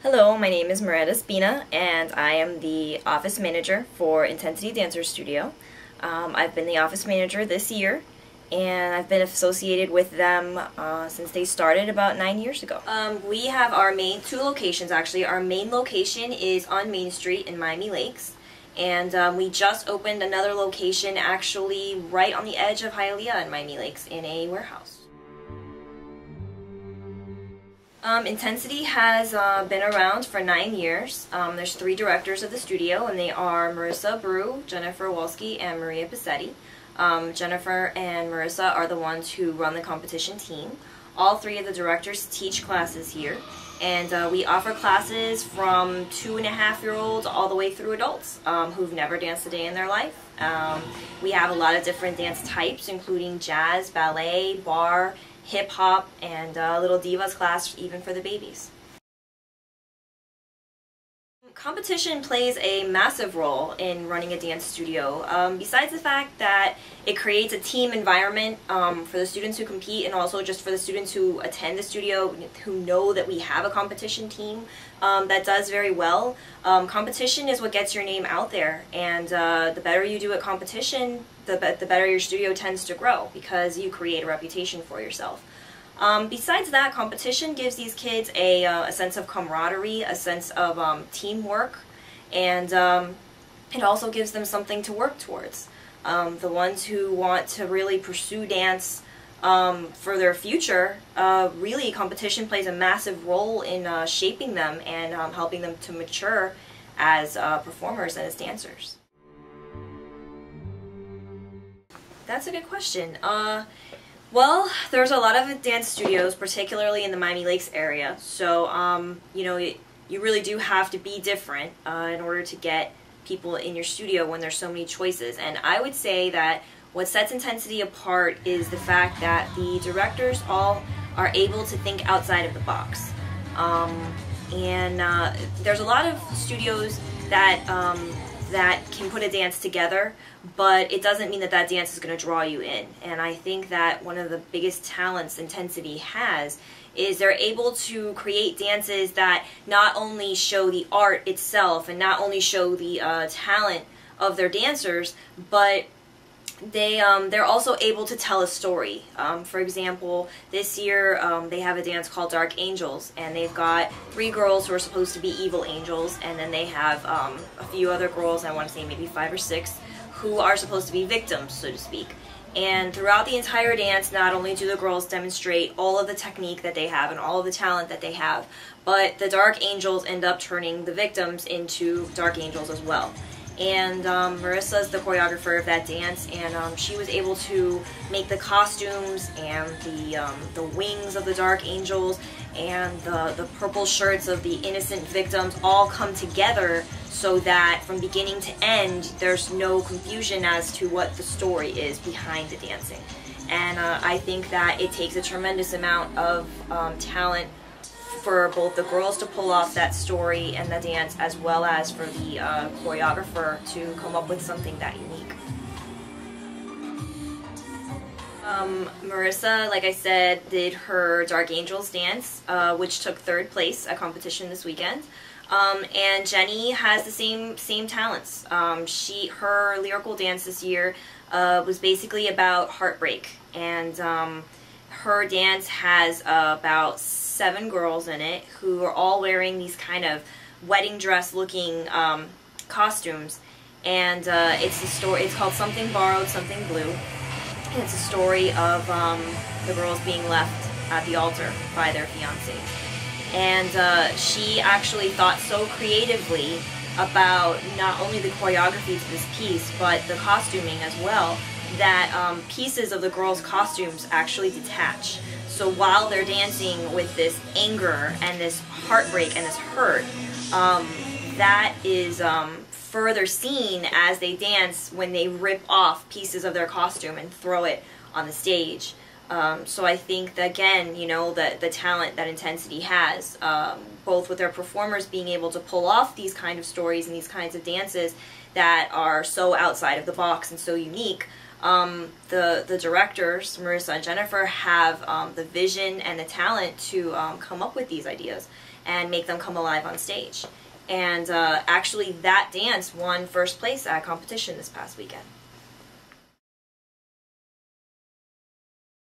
Hello, my name is Miranda Spina, and I am the office manager for Intensity Dancers Studio. I've been the office manager this year, and I've been associated with them since they started about 9 years ago. We have our two locations actually. Our main location is on Main Street in Miami Lakes, and we just opened another location actually right on the edge of Hialeah in Miami Lakes in a warehouse. Intensity has been around for 9 years. There's 3 directors of the studio, and they are Marissa Brew, Jennifer Wolski, and Maria Paccetti. Jennifer and Marissa are the ones who run the competition team. All 3 of the directors teach classes here, and we offer classes from 2.5-year-olds all the way through adults who've never danced a day in their life. We have a lot of different dance types, including jazz, ballet, bar, hip-hop, and a little divas class even for the babies. Competition plays a massive role in running a dance studio. Besides the fact that it creates a team environment for the students who compete, and also just for the students who attend the studio who know that we have a competition team that does very well. Competition is what gets your name out there, and the better you do at competition, the better your studio tends to grow, because you create a reputation for yourself. Besides that, competition gives these kids a sense of camaraderie, a sense of teamwork, and it also gives them something to work towards. The ones who want to really pursue dance for their future, really competition plays a massive role in shaping them and helping them to mature as performers and as dancers. That's a good question. Well, there's a lot of dance studios, particularly in the Miami Lakes area, so you know, you really do have to be different in order to get people in your studio when there's so many choices. And I would say that what sets Intensity apart is the fact that the directors all are able to think outside of the box. There's a lot of studios that that can put a dance together, but it doesn't mean that that dance is going to draw you in. And I think that one of the biggest talents Intensity has is they're able to create dances that not only show the art itself and not only show the talent of their dancers, but they're also able to tell a story. For example, this year they have a dance called Dark Angels, and they've got 3 girls who are supposed to be evil angels, and then they have a few other girls, I want to say maybe 5 or 6, who are supposed to be victims, so to speak. And throughout the entire dance, not only do the girls demonstrate all of the technique that they have and all of the talent that they have, but the Dark Angels end up turning the victims into Dark Angels as well. And Marissa is the choreographer of that dance, and she was able to make the costumes and the wings of the Dark Angels and the purple shirts of the innocent victims all come together so that from beginning to end there's no confusion as to what the story is behind the dancing. And I think that it takes a tremendous amount of talent for both the girls to pull off that story and the dance, as well as for the choreographer to come up with something that unique. Marissa, like I said, did her Dark Angels dance, which took 3rd place at competition this weekend. And Jenny has the same talents. Her lyrical dance this year was basically about heartbreak, and her dance has about 7 girls in it who are all wearing these kind of wedding dress looking costumes, and it's called Something Borrowed, Something Blue, and it's a story of the girls being left at the altar by their fiancés. And she actually thought so creatively about not only the choreography to this piece, but the costuming as well, that pieces of the girls' costumes actually detach. So while they're dancing with this anger and this heartbreak and this hurt, that is further seen as they dance when they rip off pieces of their costume and throw it on the stage. So I think that, again, you know, the talent that Intensity has, both with their performers being able to pull off these kind of stories and these kinds of dances that are so outside of the box and so unique, the directors, Marissa and Jennifer, have the vision and the talent to come up with these ideas and make them come alive on stage. And actually that dance won first place at a competition this past weekend.